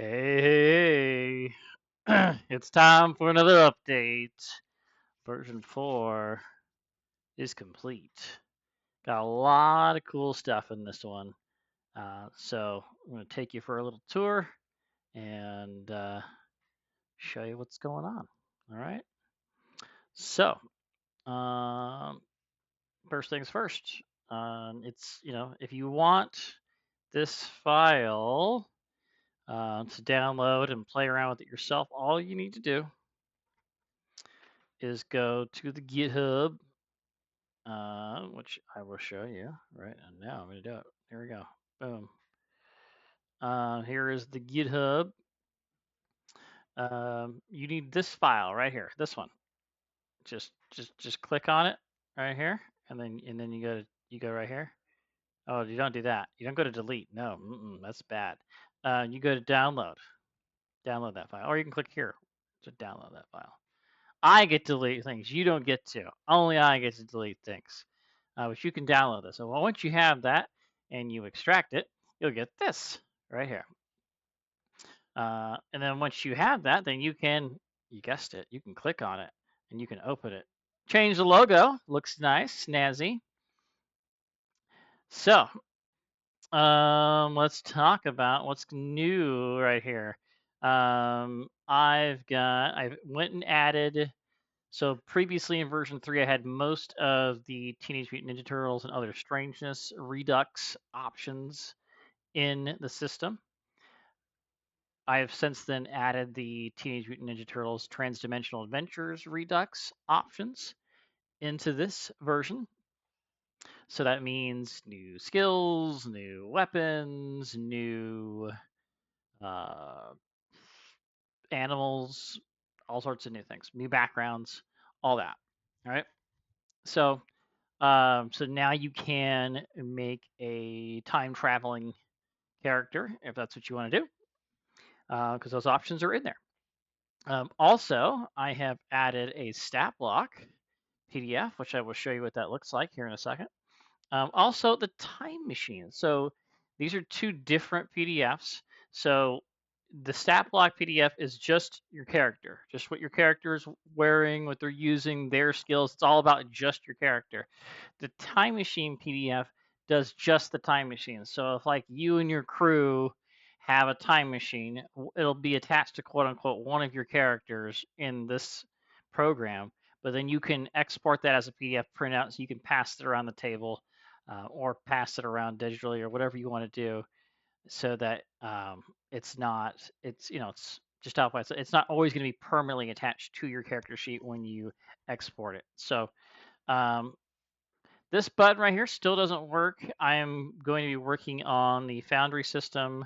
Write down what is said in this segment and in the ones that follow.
Hey, it's time for another update. Version 4 is complete. Got a lot of cool stuff in this one. So I'm going to take you for a little tour and show you what's going on. All right. So, um, first things first. If you want this file to download and play around with it yourself, all you need to do is go to the GitHub, which I will show you right now. I'm going to do it. Here we go. Boom. Here is the GitHub. You need this file right here. This one. Just click on it right here, and then you go right here. Oh, you don't do that. You don't go to delete. No, that's bad. You go to download. Download that file, or you can click here to download that file. I get to delete things. You don't get to. Only I get to delete things. But you can download this. So once you have that and you extract it, you'll get this right here. And then once you have that, then you guessed it, you can click on it and you can open it. Change the logo. Looks nice, snazzy. So let's talk about what's new right here. I went and added. So previously in version 3, I had most of the Teenage Mutant Ninja Turtles and other Strangeness Redux options in the system. I have since then added the Teenage Mutant Ninja Turtles Transdimensional Adventures Redux options into this version. So that means new skills, new weapons, new animals, all sorts of new things, new backgrounds, all that. All right. So now you can make a time traveling character if that's what you want to do, because those options are in there. Also, I have added a stat block PDF, which I will show you what that looks like here in a second. Also, the time machine. So these are two different PDFs. So the stat block PDF is just your character, just what your character is wearing, what they're using, their skills. It's all about just your character. The time machine PDF does just the time machine. So if like you and your crew have a time machine, it'll be attached to quote unquote one of your characters in this program. But then you can export that as a PDF printout, so you can pass it around the table, or pass it around digitally, or whatever you want to do, so that it's just out by itself. It's not always going to be permanently attached to your character sheet when you export it. So this button right here still doesn't work. I am going to be working on the Foundry system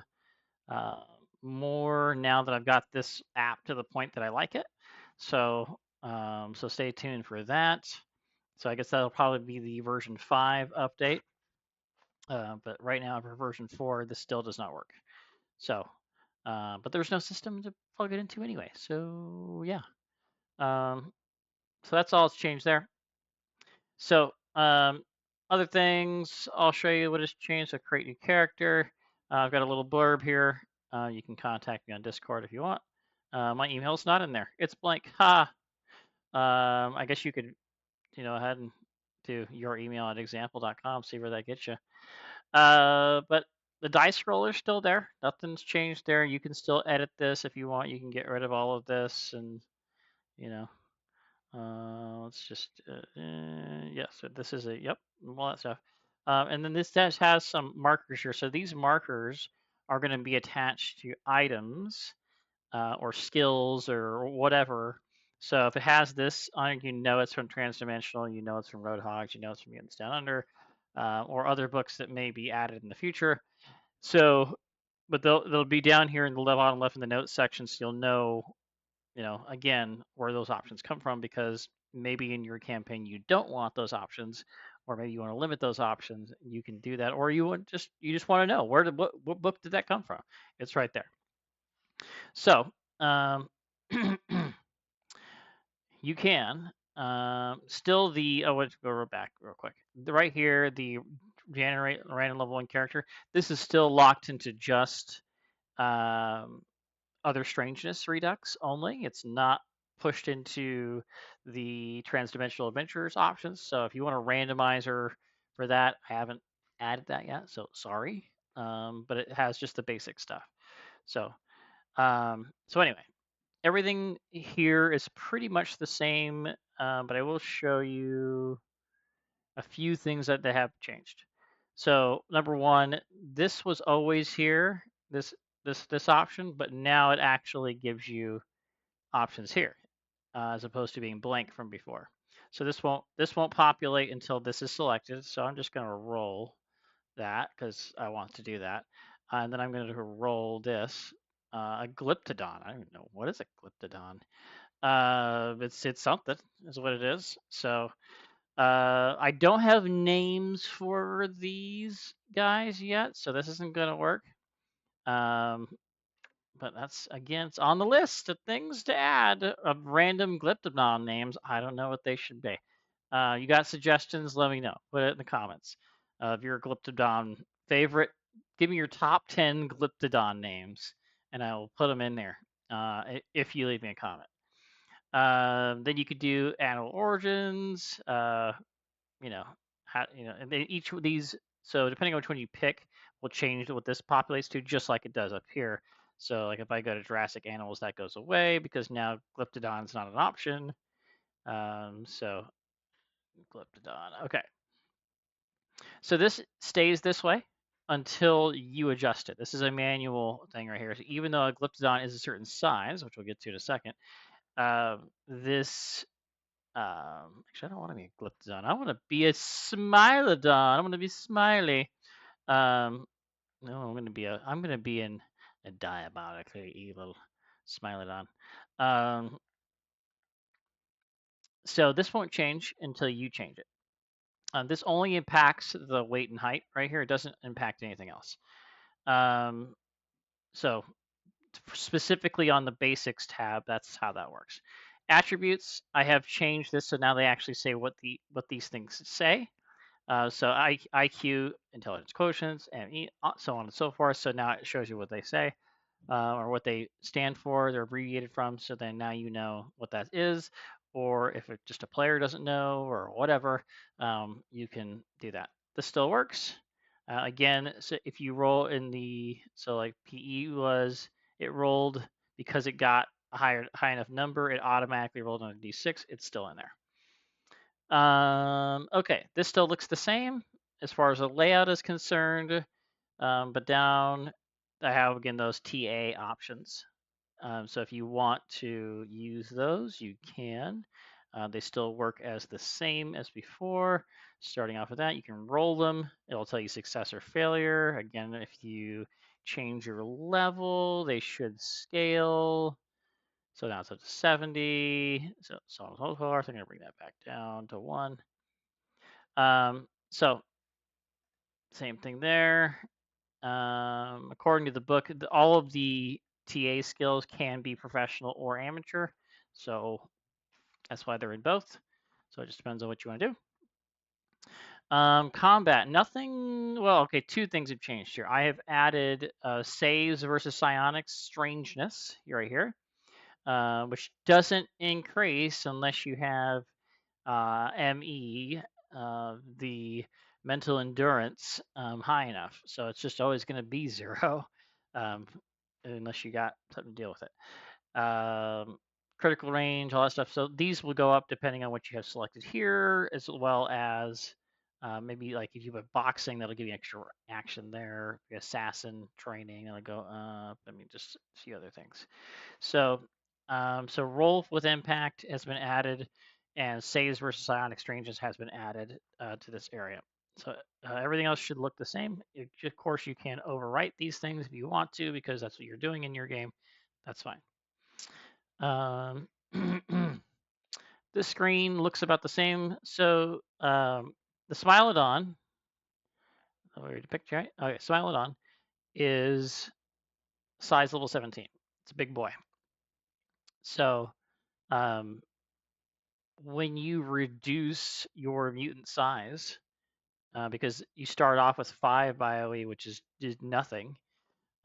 more now that I've got this app to the point that I like it. So stay tuned for that. So I guess that'll probably be the version 5 update. But right now for version 4, this still does not work. So, but there's no system to plug it into anyway. So yeah. So that's all that's changed there. So other things, I'll show you what has changed. So create new character. I've got a little blurb here. You can contact me on Discord if you want. My email's not in there. It's blank. Ha. I guess you could, ahead and do your email at example.com, see where that gets you. But the dice scroller's still there. Nothing's changed there. You can still edit this if you want. You can get rid of all of this, and let's just yeah. So this is all that stuff. And then this has some markers here. So these markers are going to be attached to items or skills or whatever. So if it has this on it, it's from Transdimensional, it's from Roadhogs, it's from Mutants Down Under, or other books that may be added in the future. So, but they'll be down here in the bottom left in the notes section, so you'll know, again, where those options come from, because maybe in your campaign you don't want those options, or maybe you want to limit those options. You can do that, or you just want to know what book did that come from. It's right there. So you can still let's go back real quick. Right here, the generate random level 1 character. This is still locked into just other strangeness redux only. It's not pushed into the transdimensional adventures options. So if you want a randomizer for that, I haven't added that yet, so sorry. But it has just the basic stuff. So so anyway, everything here is pretty much the same, but I will show you a few things that they have changed. So number one, this was always here, this option, but now it actually gives you options here, as opposed to being blank from before. So this won't populate until this is selected. So I'm just going to roll that because I want to do that, and then I'm going to roll this a glyptodon. I don't even know what is a glyptodon. It's something is what it is. So I don't have names for these guys yet, so this isn't going to work. But that's, again, it's on the list of things to add of random Glyptodon names. I don't know what they should be. You got suggestions? Let me know. Put it in the comments of your Glyptodon favorite. Give me your top 10 Glyptodon names, and I will put them in there if you leave me a comment. Then you could do animal origins. And each of these. So depending on which one you pick, will change what this populates to, just like it does up here. So like if I go to Jurassic Animals, that goes away because now Glyptodon's not an option. So Glyptodon. Okay. So this stays this way until you adjust it. This is a manual thing right here. So even though a Glyptodon is a certain size, which we'll get to in a second, this actually I don't want to be a Glyptodon. I want to be a Smilodon. I want to be smiley. No, I'm gonna be in a diabolically evil Smilodon. So this won't change until you change it. This only impacts the weight and height right here. It doesn't impact anything else. So specifically on the basics tab, that's how that works. Attributes, I have changed this so now they actually say what these things say. So IQ, intelligence quotients, ME, so on and so forth. So now it shows you what they say. Or what they stand for, they're abbreviated from. So then now you know what that is, or if it just a player doesn't know or whatever, you can do that. This still works. Again, so if you roll in so like PE it rolled because it got a high enough number, it automatically rolled on a D6. It's still in there. Okay, this still looks the same as far as the layout is concerned. But down, I have, again, those TA options. So if you want to use those, you can. They still work as the same as before. Starting off with that, you can roll them. It'll tell you success or failure. Again, if you change your level, they should scale. So now it's up to 70. So on and so forth. I'm going to bring that back down to 1. So same thing there. According to the book, all of the TA skills can be professional or amateur. So that's why they're in both. So it just depends on what you want to do. Combat, nothing. Well, okay, 2 things have changed here. I have added saves versus psionics strangeness right here, which doesn't increase unless you have ME, the mental endurance, high enough. So it's just always going to be 0, unless you got something to deal with it. Critical range, all that stuff. So these will go up depending on what you have selected here, as well as maybe like if you have boxing, that'll give you extra action there. Assassin training, that'll go up. I mean, just a few other things. So roll with impact has been added, and saves versus psionic strangeness has been added to this area. So everything else should look the same. Of course, you can overwrite these things if you want to, because that's what you're doing in your game. That's fine. This screen looks about the same. So the Smilodon, where to picture, right? Okay, Smilodon is size level 17. It's a big boy. So when you reduce your mutant size, because you start off with 5 BioE, which is nothing,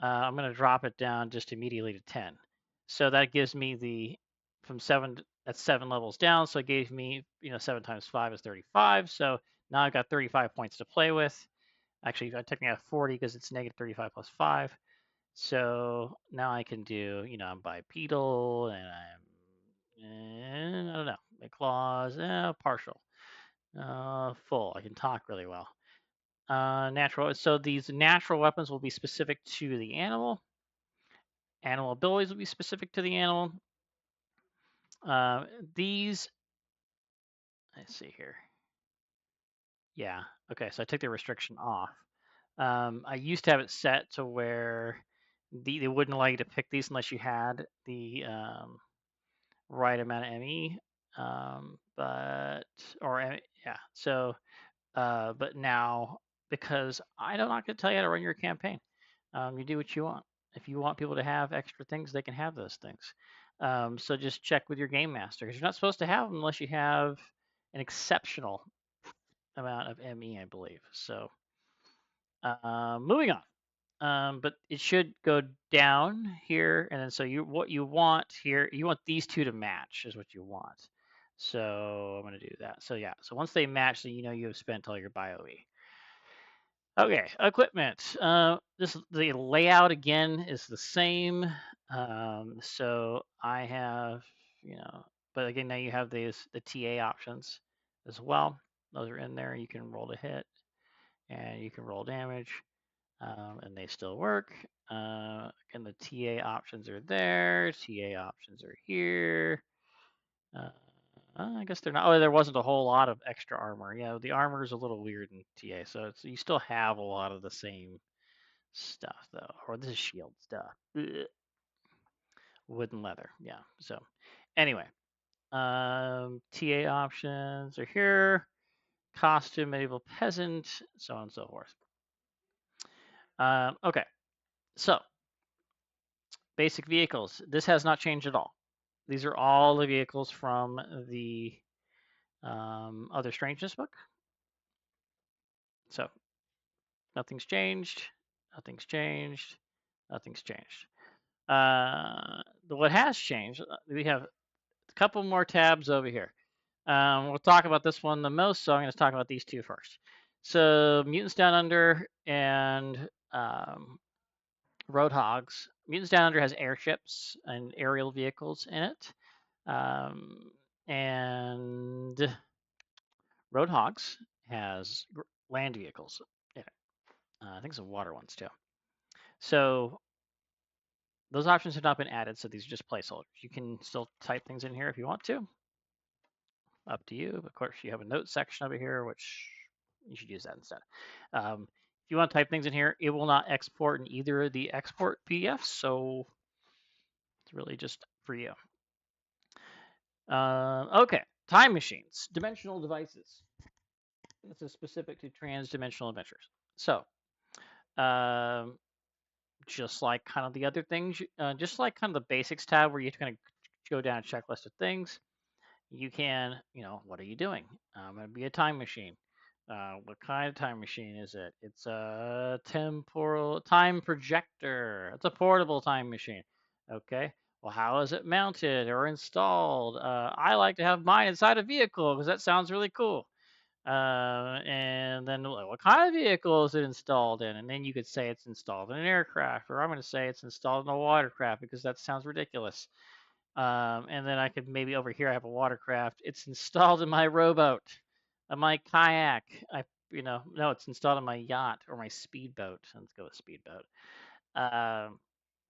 I'm going to drop it down just immediately to 10. So that gives me that's 7 levels down. So it gave me, 7 times 5 is 35. So now I've got 35 points to play with. Actually, I technically have 40 because it's negative 35 plus 5. So now I can do, I'm bipedal and I don't know, my claws, partial, full. I can talk really well. Natural. So these natural weapons will be specific to the animal. Animal abilities will be specific to the animal. These, let's see here. Yeah. Okay. So I took the restriction off. I used to have it set to where they wouldn't allow you to pick these unless you had the right amount of ME. Yeah. So, but now because I'm not going to tell you how to run your campaign, you do what you want. If you want people to have extra things, they can have those things. So just check with your game master because you're not supposed to have them unless you have an exceptional amount of ME, I believe. So, moving on. But it should go down here, and then so what you want here, you want these two to match is what you want. So I'm gonna do that. So yeah, so once they match, then you have spent all your BioE. Okay, equipment. The layout again is the same. So I have, but again now you have the TA options as well. Those are in there. You can roll to hit, and you can roll damage. And they still work. And the TA options are there. TA options are here. I guess they're not. Oh, there wasn't a whole lot of extra armor. Yeah, the armor is a little weird in TA, so you still have a lot of the same stuff though. Or this is shield stuff. Ugh. Wood and leather. Yeah. So anyway, TA options are here. Costume, medieval peasant, so on and so forth. Okay, so basic vehicles. This has not changed at all. These are all the vehicles from the other Strangeness book. So nothing's changed. Nothing's changed. Nothing's changed. What has changed, we have a couple more tabs over here. We'll talk about this one the most, so I'm going to talk about these two first. So Mutants Down Under and Roadhogs. Mutants Down Under has airships and aerial vehicles in it. And Roadhogs has land vehicles in it. I think some water ones too. So those options have not been added, so these are just placeholders. You can still type things in here if you want to. Up to you. Of course, you have a notes section over here, which you should use that instead. If you want to type things in here, it will not export in either of the export PDFs, so it's really just for you. Okay, time machines, dimensional devices. This is specific to trans-dimensional adventures. So, just like kind of the other things, just like kind of the basics tab where you kind of go down a checklist of things, you can, what are you doing? I'm going to be a time machine. What kind of time machine is it? It's a temporal time projector. It's a portable time machine. Okay. Well, how is it mounted or installed? I like to have mine inside a vehicle because that sounds really cool. And then what kind of vehicle is it installed in? And then you could say it's installed in an aircraft, or I'm going to say it's installed in a watercraft because that sounds ridiculous. And then I could maybe over here I have a watercraft. It's installed in my rowboat, my kayak. No, it's installed in my yacht or my speedboat. Let's go with speedboat.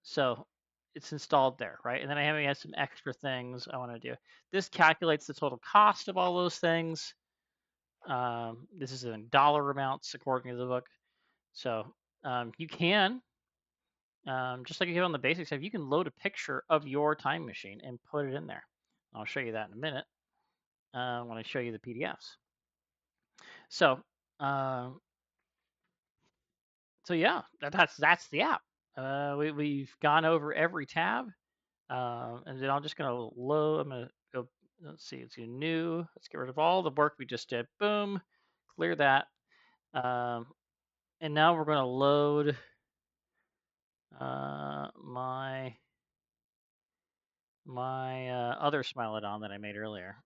So it's installed there, right? And then I have some extra things I want to do. This calculates the total cost of all those things. This is in dollar amounts according to the book. So you can, just like you have on the basics tab, you can load a picture of your time machine and put it in there. I'll show you that in a minute when I show you the PDFs. So, yeah, that's the app. We've gone over every tab, and then I'm just gonna load. I'm gonna go. Let's see. It's new. Let's get rid of all the work we just did. Boom, clear that. And now we're gonna load my my other Smilodon that I made earlier,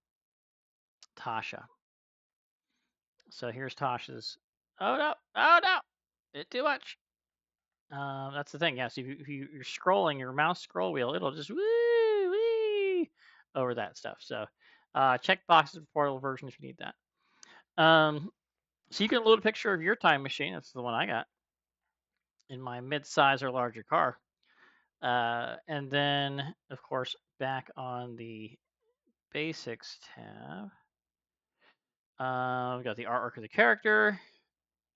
Tasha. So here's Tasha's. Oh no! Oh no! It's too much. That's the thing. Yes, if you're scrolling your mouse scroll wheel, it'll just woo wee over that stuff. So check boxes for portable version if you need that. So you can load a picture of your time machine. That's the one I got in my mid-size or larger car. And then, of course, back on the basics tab, we got the artwork of the character.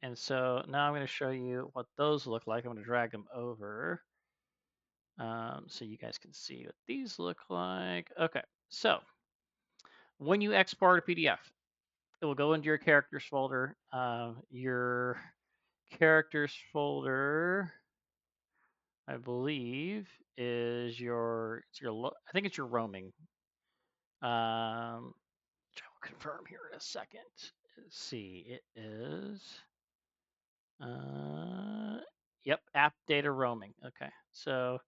And so now I'm going to show you what those look like. I'm going to drag them over so you guys can see what these look like. Okay, so when you export a PDF, it will go into your characters folder. Your characters folder, I believe, is I think it's your roaming. I will confirm here in a second. Let's see, it is. Yep, app data roaming. Okay, so,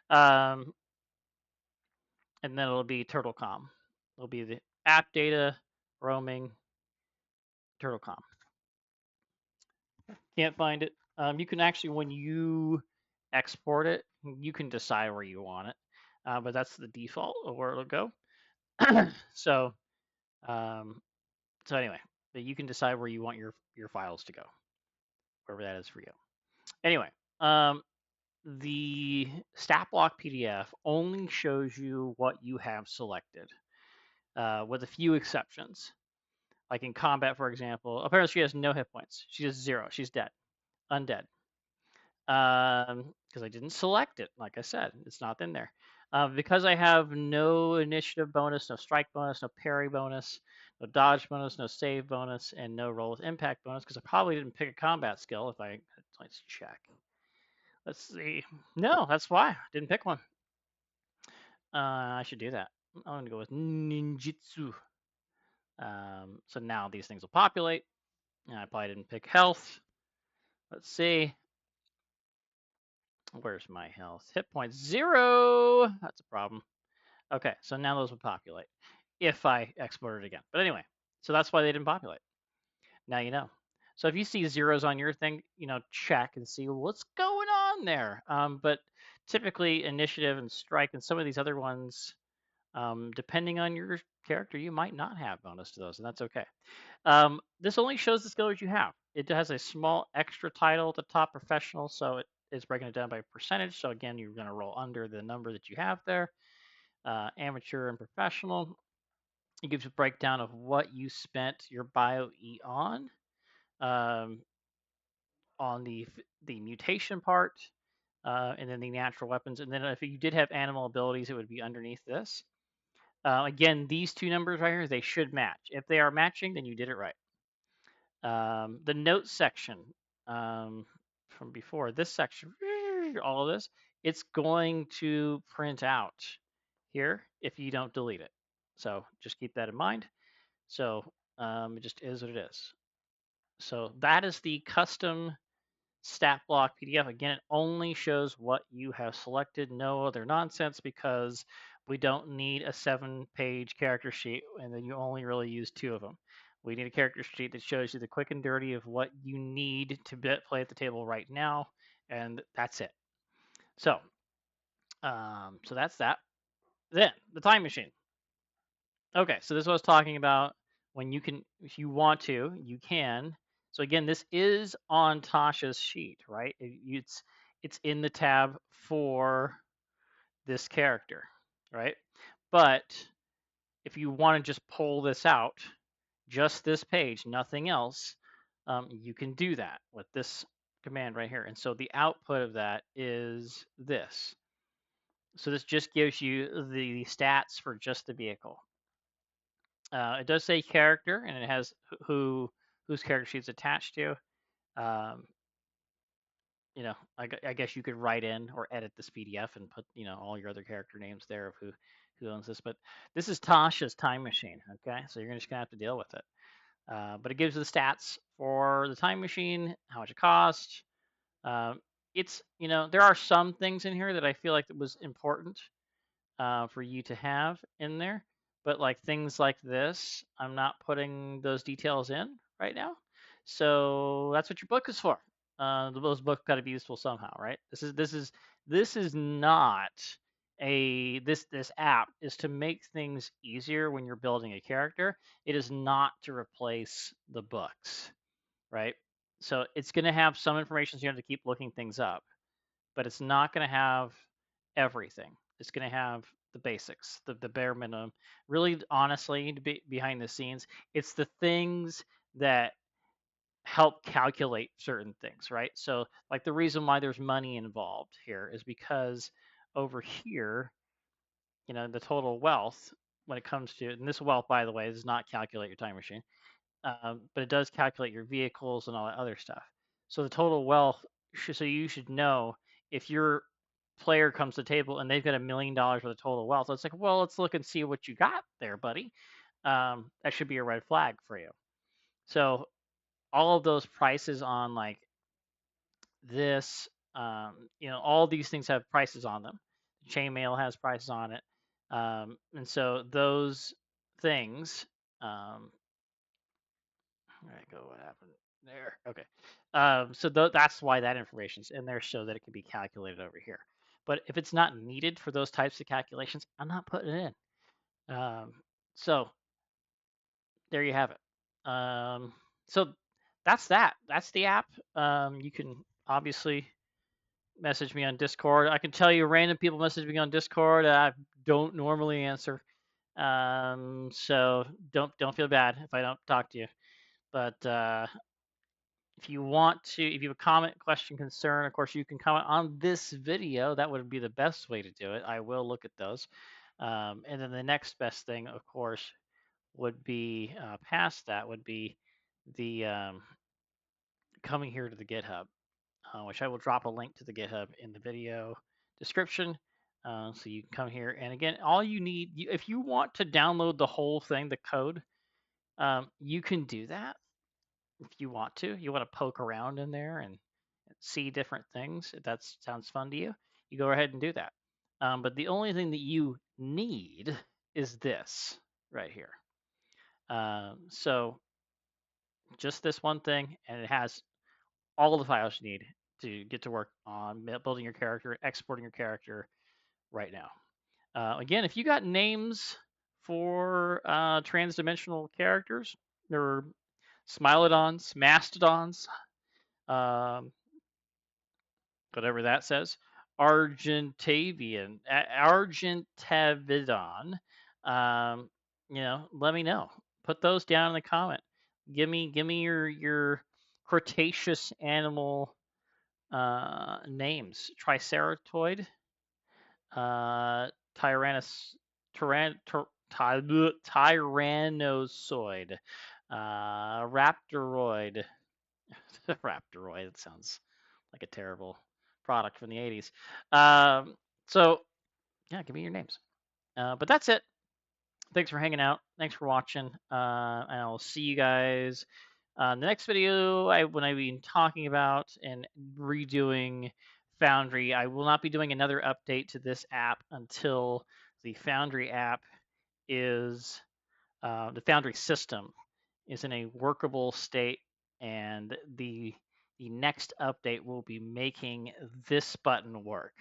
and then it'll be TurtleCom. It'll be the app data roaming TurtleCom. Can't find it. You can actually, when you export it, you can decide where you want it, but that's the default of where it'll go. So, so anyway, but you can decide where you want your files to go, wherever that is for you. Anyway, the stat block PDF only shows you what you have selected, with a few exceptions. Like in combat, for example, apparently she has no hit points. She has 0. She's dead, undead. Because I didn't select it. Like I said, it's not in there. Because I have no initiative bonus, no strike bonus, no parry bonus, no dodge bonus, no save bonus, and no roll with impact bonus. Because I probably didn't pick a combat skill. Let's check. Let's see. No, that's why I didn't pick one. I should do that. I'm gonna go with ninjutsu. So now these things will populate. I probably didn't pick health. Let's see. Where's my health? Hit points 0. That's a problem. Okay, so now those would populate if I export it again. But anyway, so that's why they didn't populate. Now you know. So if you see zeros on your thing, check and see what's going on there. But typically initiative and strike and some of these other ones, depending on your character, you might not have bonus to those, and that's okay. This only shows the skills you have. It has a small extra title at the top, professional, so it's breaking it down by percentage. So again, you're going to roll under the number that you have there. Amateur and professional. It gives a breakdown of what you spent your bio E on the mutation part, and then the natural weapons. And then if you did have animal abilities, it would be underneath this. Again, these two numbers right here, they should match. If they are matching, then you did it right. The notes section from before, this section, all of this, it's going to print out here if you don't delete it. So just keep that in mind. So it just is what it is. So that is the custom stat block PDF. Again, it only shows what you have selected, no other nonsense, because we don't need a 7-page character sheet and then you only really use 2 of them. We need a character sheet that shows you the quick and dirty of what you need to play at the table right now, and that's it. So, so that's that. Then the time machine. Okay, so this is what I was talking about. When you can, if you want to, you can. So again, this is on Tasha's sheet, right? It's in the tab for this character, right? But if you want to just pull this out, just this page, nothing else, you can do that with this command right here. And so the output of that is this. So this just gives you the stats for just the vehicle. It does say character, and it has whose character sheet's attached to. I guess you could write in or edit this PDF and put all your other character names there of who owns this. But this is Tasha's time machine. Okay, so you're just gonna have to deal with it. But it gives you the stats for the time machine, how much it costs. It's there are some things in here that I feel like it was important. for you to have in there. But like things like this, I'm not putting those details in right now. So that's what your book is for. Those books got to be useful somehow, right? This is not this app is to make things easier when you're building a character. It is not to replace the books, right? So it's going to have some information, so you have to keep looking things up, but it's not going to have everything. It's going to have the basics, the bare minimum. Really, honestly, behind the scenes, it's the things that help calculate certain things, right? So, like the reason why there's money involved here is because over here, the total wealth when it comes to, and this wealth, by the way, does not calculate your time machine, but it does calculate your vehicles and all that other stuff. So the total wealth, so you should know if your player comes to the table and they've got $1 million worth of total wealth. It's like, well, let's look and see what you got there, buddy. That should be a red flag for you. So all of those prices on like this, all these things have prices on them. Chainmail has prices on it, and so those things. Where I go? What happened there? Okay. So that's why that information's in there so that it can be calculated over here. But if it's not needed for those types of calculations, I'm not putting it in. So there you have it. So that's that. That's the app. You can obviously message me on Discord. I can tell you random people message me on Discord. I don't normally answer. So don't feel bad if I don't talk to you. But if you have a comment, question, concern, of course, you can comment on this video. That would be the best way to do it. I will look at those. And then the next best thing, of course, would be past that would be the coming here to the GitHub, which I will drop a link to the GitHub in the video description. So you can come here. And again, all you need, if you want to download the whole thing, the code, you can do that if you want to. You want to poke around in there and see different things. If that sounds fun to you, you go ahead and do that. But the only thing that you need is this right here. So just this one thing, and it has all the files you need to get to work on building your character, exporting your character right now. Again, if you got names for trans-dimensional characters, there are Smilodons, Mastodons, whatever that says, Argentavidon. Let me know. Put those down in the comment. Give me your Cretaceous animal names. Triceratoid, Tyrannus, Tyrannosaurus, Raptoroid. Raptoroid. It sounds like a terrible product from the 80s. So, yeah, give me your names. But that's it. Thanks for hanging out. Thanks for watching. And I'll see you guys the next video. When I've been talking about and redoing Foundry, I will not be doing another update to this app until the Foundry app is the Foundry system is in a workable state, and the next update will be making this button work.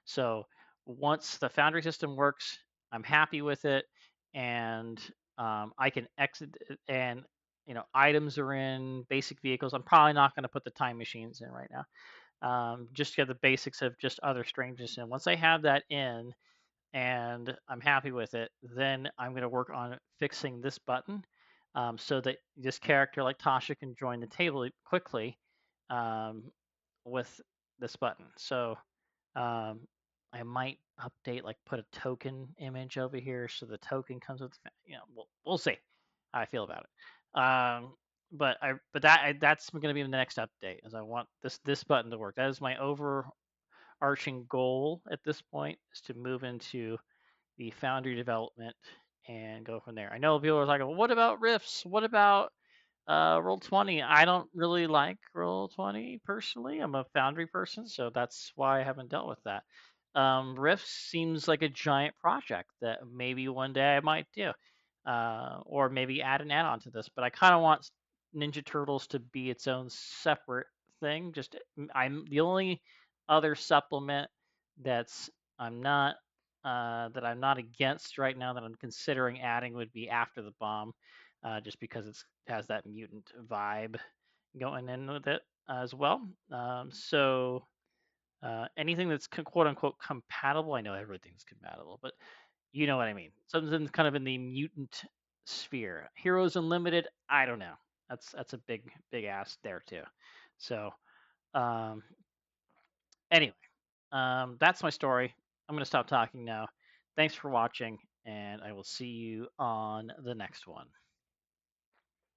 So once the Foundry system works, I'm happy with it, and I can exit, and items are in, basic vehicles. I'm probably not going to put the time machines in right now, just to get the basics of just other Strangeness in. Once I have that in, and I'm happy with it, then I'm going to work on fixing this button, so that this character like Tasha can join the table quickly with this button. So I might update, like put a token image over here so the token comes with, we'll see how I feel about it. But that's going to be the next update, as I want this button to work. That is my overarching goal at this point, is to move into the Foundry development and go from there. I know people are like, well, what about Rifts? What about Roll20? I don't really like Roll20 personally. I'm a Foundry person, so that's why I haven't dealt with that. Rift seems like a giant project that maybe one day I might do, or maybe add an add-on to this. But I kind of want Ninja Turtles to be its own separate thing. I'm the only other supplement that's I'm not that I'm not against right now that I'm considering adding would be After the Bomb, just because it has that mutant vibe going in with it as well. Anything that's quote unquote compatible, I know everything's compatible, but you know what I mean. Something kind of in the mutant sphere. Heroes Unlimited, I don't know. That's a big ask there too. So um, anyway, that's my story. I'm gonna stop talking now. Thanks for watching, and I will see you on the next one.